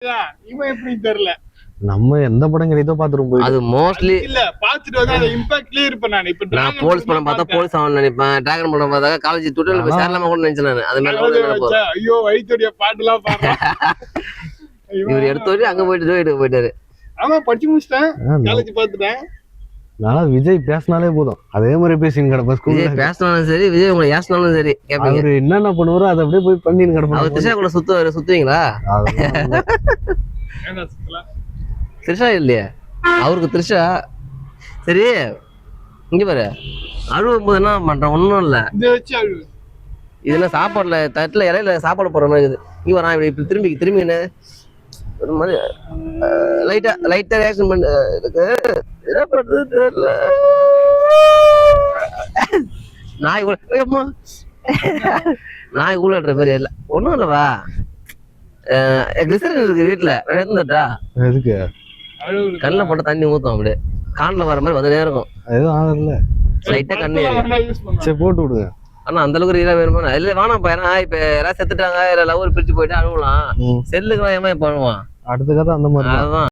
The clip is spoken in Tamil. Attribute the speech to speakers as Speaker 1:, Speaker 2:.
Speaker 1: இவன் எப்படி தெரியல.
Speaker 2: நம்ம எந்த படம் கிடைத்தோ பாத்துரும் போய்.
Speaker 3: அது மோஸ்ட்லி
Speaker 1: இல்ல பாத்துட்டு வந்து அந்த இம்பாக்ட்லயே இருப்பேன் நான். இப்ப
Speaker 3: நான் போலீஸ் படம் பார்த்தா போலீஸ் ஆகணும்னு நினைப்பேன். டிராகன் படம் பார்த்தா காலேஜ் துட்டல் போய் சேரலாமா கூட நினைச்சேன் நான். அது மேல
Speaker 1: ஐயோ வயிற்றுடைய பாட்டுலாம் பாடுறேன்.
Speaker 3: இவர் எடுத்த வரையும் அங்க போயிட்டாரு.
Speaker 1: ஆமா படிச்சு முடிச்சிட்டேன், காலேஜ் பாத்துட்டேன்.
Speaker 2: நான் விஜய் பேசினாலே போதும் அதே மாதிரி பேசின்னு கிடப்பேன்.
Speaker 3: விஜய் பேசினாலும் சரி, விஜய் உங்களை ஏசினாலும் சரி கேட்பீங்க.
Speaker 2: அவரு என்னென்ன பண்ணுவாரோ அதை அப்படியே போய் பண்ணின்னு கிடப்பேன்.
Speaker 3: அவர் திரிஷா கூட சுத்துவீங்களா? திரிஷா இல்லையா அவருக்கு? திரிஷா சரி இங்க பாரு, அழுவும் போது என்ன பண்றேன்? ஒன்றும் இல்லை, இது என்ன சாப்பாடுல தட்டுல இலையில சாப்பாடு போடுற மாதிரி இருக்குது. இங்க வரா இப்படி திரும்பி என்ன ஒரு மாதிரி லைட்டா ரியாக்ஷன் பண்ண இருக்கு. என்ன பண்றது தெரியல. நாய் ஊழல்ற மாதிரி இல்லை, ஒன்றும் இல்லவா. கிளிசரின் இருக்கு வீட்டுல, எடுத்துட்டா
Speaker 2: எதுக்கு
Speaker 3: கண்ணில் போட்டு தண்ணி ஊத்தும், அப்படியே காணில் வர மாதிரி வந்துட்டே இருக்கும்.
Speaker 2: எதுவும் ஆகல,
Speaker 3: லைட்டா கண்ணு
Speaker 2: சரி போட்டு விடுங்க.
Speaker 3: ஆனா அந்த அளவுக்கு ரீலா வேணுமா? இல்ல வேணாம்ப்பா. ஏன்னா இப்ப யாராவது செத்துட்டாங்க, இல்ல லவர் பிரிச்சு போயிட்டு அழுவலாம். செல்லுக்கு ஏமா பண்ணுவான்.
Speaker 2: அடுத்த கதை அந்த மாதிரி
Speaker 3: அதுதான்.